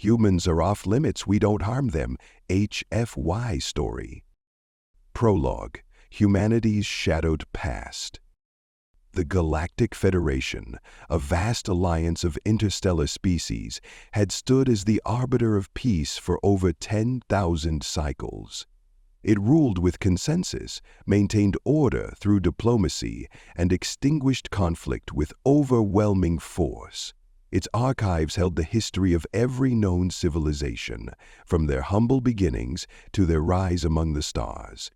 Humans are off limits, we don't harm them. HFY Story. Prologue. Humanity's Shadowed Past. The Galactic Federation, a vast alliance of interstellar species, had stood as the arbiter of peace for over 10,000 cycles. It ruled with consensus, maintained order through diplomacy, and extinguished conflict with overwhelming force. Its archives held the history of every known civilization, from their humble beginnings to their rise among the stars.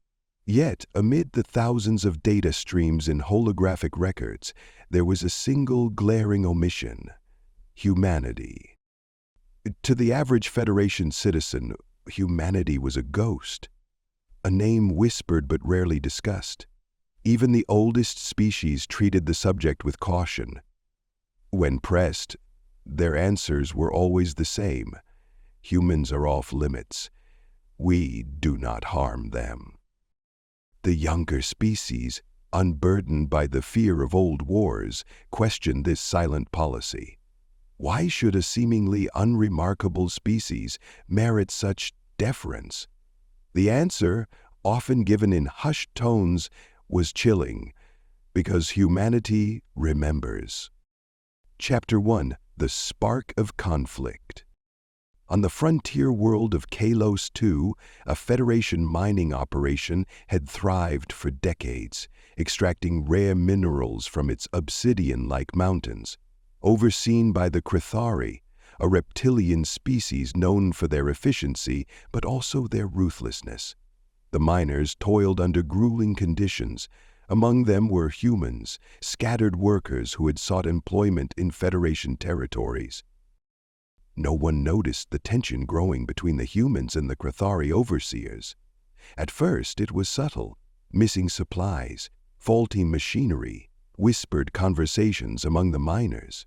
Yet, amid the thousands of data streams and holographic records, there was a single glaring omission: humanity. To the average Federation citizen, humanity was a ghost, a name whispered but rarely discussed. Even the oldest species treated the subject with caution. When pressed, their answers were always the same: humans are off limits. We do not harm them. The younger species, unburdened by the fear of old wars, questioned this silent policy. Why should a seemingly unremarkable species merit such deference? The answer, often given in hushed tones, was chilling: because humanity remembers. Chapter 1. The Spark of Conflict. On the frontier world of Kaelos II, a Federation mining operation had thrived for decades, extracting rare minerals from its obsidian-like mountains. Overseen by the Crithari, a reptilian species known for their efficiency but also their ruthlessness. The miners toiled under grueling conditions. Among them were humans, scattered workers who had sought employment in Federation territories. No one noticed the tension growing between the humans and the Crithari overseers. At first it was subtle: missing supplies, faulty machinery, whispered conversations among the miners.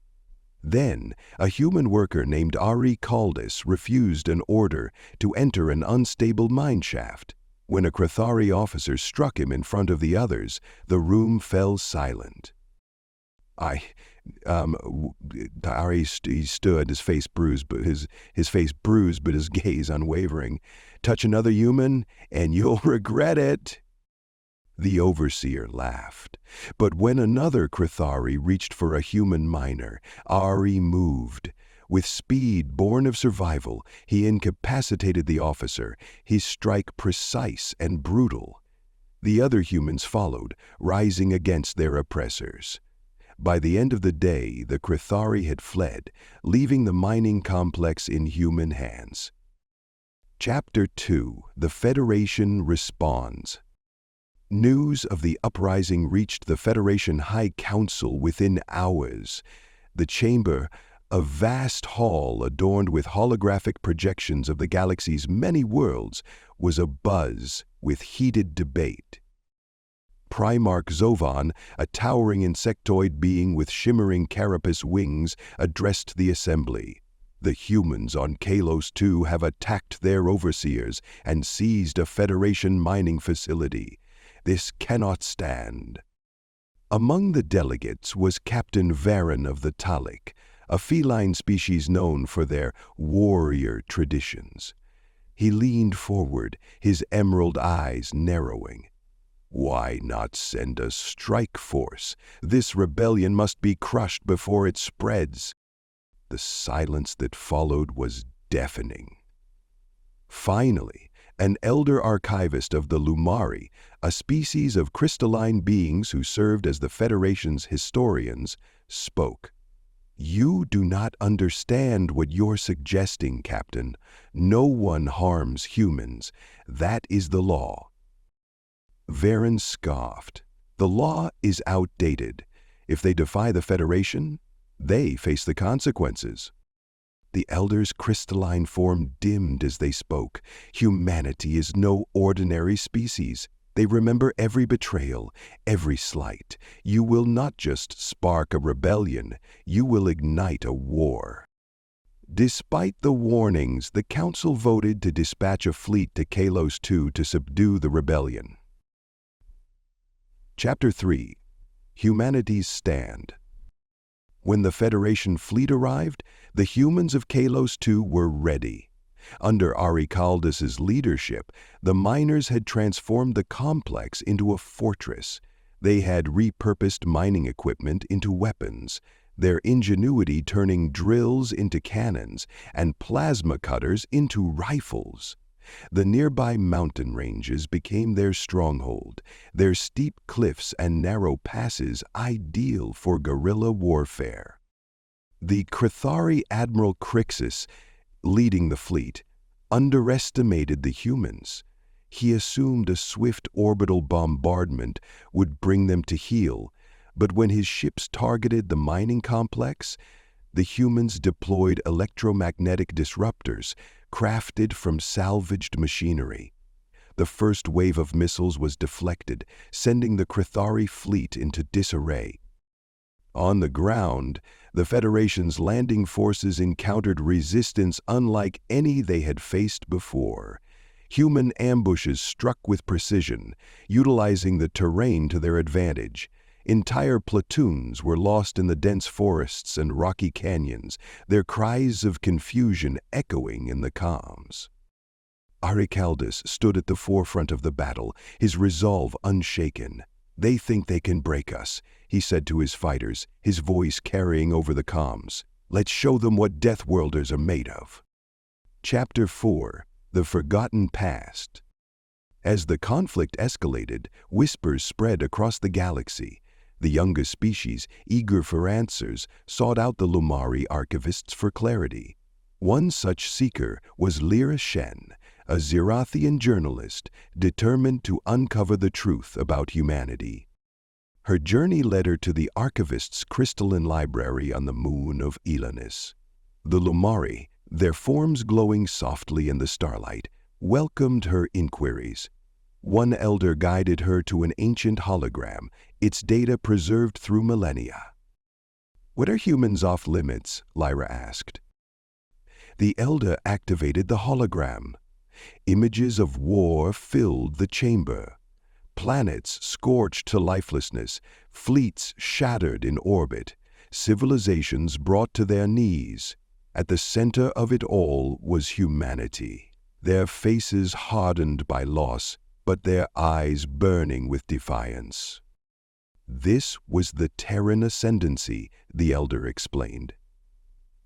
Then, a human worker named Ari Caldas refused an order to enter an unstable mine shaft. When a Crithari officer struck him in front of the others, the room fell silent. Ari stood, his face bruised, but his gaze unwavering. "Touch another human, and you'll regret it." The overseer laughed. But when another Crithari reached for a human miner, Ari moved. With speed born of survival, he incapacitated the officer, his strike precise and brutal. The other humans followed, rising against their oppressors. By the end of the day, the Crithari had fled, leaving the mining complex in human hands. Chapter 2. The Federation Responds. News of the uprising reached the Federation High Council within hours. The chamber, a vast hall adorned with holographic projections of the galaxy's many worlds, was abuzz with heated debate. Primarch Zovan, a towering insectoid being with shimmering carapace wings, addressed the assembly. "The humans on Kaelos II have attacked their overseers and seized a Federation mining facility. This cannot stand." Among the delegates was Captain Varen of the Talik, a feline species known for their warrior traditions. He leaned forward, his emerald eyes narrowing. "Why not send a strike force? This rebellion must be crushed before it spreads." The silence that followed was deafening. Finally, an elder archivist of the Lumari, a species of crystalline beings who served as the Federation's historians, spoke. "You do not understand what you're suggesting, Captain. No one harms humans. That is the law." Varen scoffed. "The law is outdated. If they defy the Federation, they face the consequences." The elder's crystalline form dimmed as they spoke. "Humanity is no ordinary species. They remember every betrayal, every slight. You will not just spark a rebellion, you will ignite a war." Despite the warnings, the Council voted to dispatch a fleet to Kaelos II to subdue the rebellion. Chapter 3. Humanity's Stand. When the Federation fleet arrived, the humans of Kaelos II were ready. Under Ari Caldas' leadership, the miners had transformed the complex into a fortress. They had repurposed mining equipment into weapons, their ingenuity turning drills into cannons and plasma cutters into rifles. The nearby mountain ranges became their stronghold, their steep cliffs and narrow passes ideal for guerrilla warfare. The Crithari Admiral Crixus, leading the fleet, underestimated the humans. He assumed a swift orbital bombardment would bring them to heel, but when his ships targeted the mining complex, the humans deployed electromagnetic disruptors crafted from salvaged machinery. The first wave of missiles was deflected, sending the Crithari fleet into disarray. On the ground, the Federation's landing forces encountered resistance unlike any they had faced before. Human ambushes struck with precision, utilizing the terrain to their advantage. Entire platoons were lost in the dense forests and rocky canyons, their cries of confusion echoing in the calms. Ari Caldas stood at the forefront of the battle, his resolve unshaken. "They think they can break us," he said to his fighters, his voice carrying over the comms. "Let's show them what Deathworlders are made of." Chapter 4: The Forgotten Past. As the conflict escalated, whispers spread across the galaxy. The youngest species, eager for answers, sought out the Lumari archivists for clarity. One such seeker was Lyra Shen, a Zerathian journalist determined to uncover the truth about humanity. Her journey led her to the archivist's crystalline library on the moon of Elanis. The Lumari, their forms glowing softly in the starlight, welcomed her inquiries. One elder guided her to an ancient hologram, its data preserved through millennia. "What are humans off limits?" Lyra asked. The elder activated the hologram. Images of war filled the chamber. Planets scorched to lifelessness, fleets shattered in orbit, civilizations brought to their knees. At the center of it all was humanity, their faces hardened by loss, but their eyes burning with defiance. This was the Terran ascendancy, the elder explained.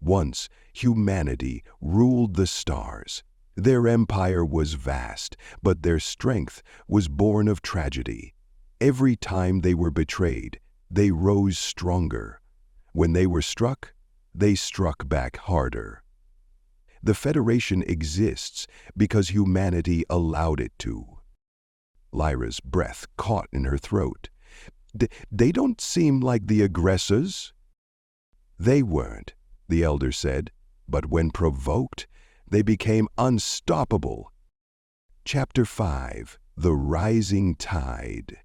Once, humanity ruled the stars. Their empire was vast, but their strength was born of tragedy. Every time they were betrayed, they rose stronger. When they were struck, they struck back harder. The Federation exists because humanity allowed it to. Lyra's breath caught in her throat. They don't seem like the aggressors." "They weren't," the elder said, "but when provoked, they became unstoppable." Chapter 5: The Rising Tide.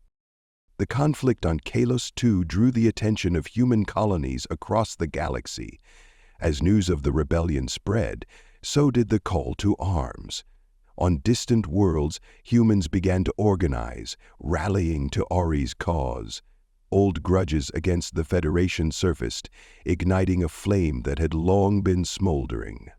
The conflict on Kaelos II drew the attention of human colonies across the galaxy. As news of the rebellion spread, so did the call to arms. On distant worlds, humans began to organize, rallying to Ari's cause. Old grudges against the Federation surfaced, igniting a flame that had long been smoldering.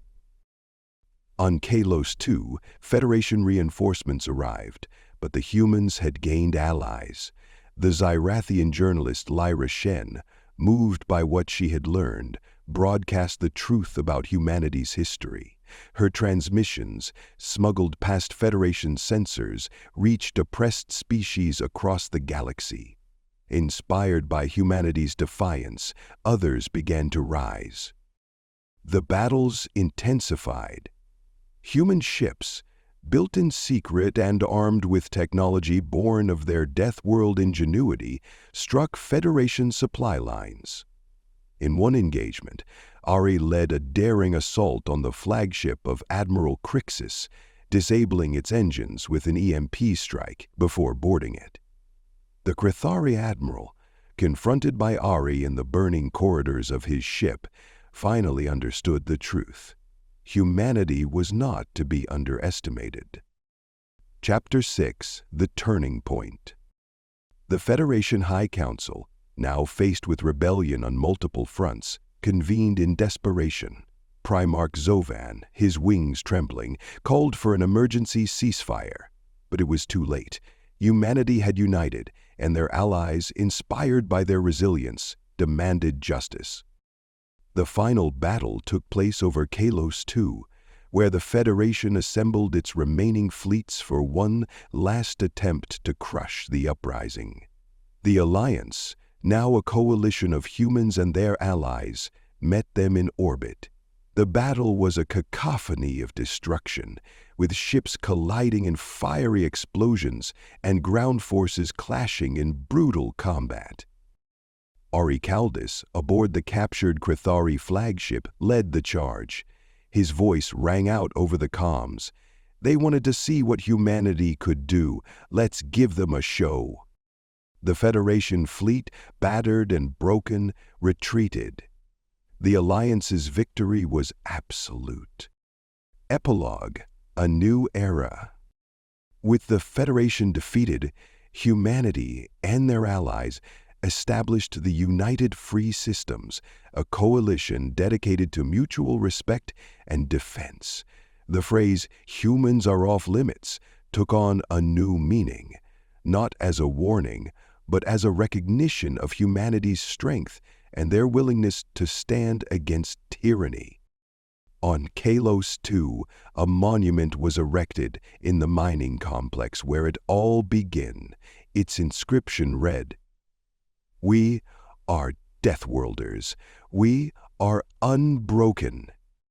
On Kaelos II, Federation reinforcements arrived, but the humans had gained allies. The Zerathian journalist Lyra Shen, moved by what she had learned, broadcast the truth about humanity's history. Her transmissions, smuggled past Federation sensors, reached oppressed species across the galaxy. Inspired by humanity's defiance, others began to rise. The battles intensified. Human ships, built in secret and armed with technology born of their Deathworld ingenuity, struck Federation supply lines. In one engagement, Ari led a daring assault on the flagship of Admiral Crixus, disabling its engines with an EMP strike before boarding it. The Crithari Admiral, confronted by Ari in the burning corridors of his ship, finally understood the truth. Humanity was not to be underestimated. Chapter 6: The Turning Point. The Federation High Council, now faced with rebellion on multiple fronts, convened in desperation. Primarch Zovan, his wings trembling, called for an emergency ceasefire. But it was too late. Humanity had united, and their allies, inspired by their resilience, demanded justice. The final battle took place over Kaelos II, where the Federation assembled its remaining fleets for one last attempt to crush the uprising. The Alliance, now a coalition of humans and their allies, met them in orbit. The battle was a cacophony of destruction, with ships colliding in fiery explosions and ground forces clashing in brutal combat. Ari Caldas, aboard the captured Krithari flagship, led the charge. His voice rang out over the comms. They wanted to see what humanity could do. Let's give them a show. The Federation fleet, battered and broken, retreated. The Alliance's victory was absolute. Epilogue: a new era. With the Federation defeated, humanity and their allies established the United Free Systems, a coalition dedicated to mutual respect and defense. The phrase, "humans are off limits," took on a new meaning, not as a warning, but as a recognition of humanity's strength and their willingness to stand against tyranny. On Kaelos II, a monument was erected in the mining complex where it all began. Its inscription read, "We are Deathworlders. We are unbroken."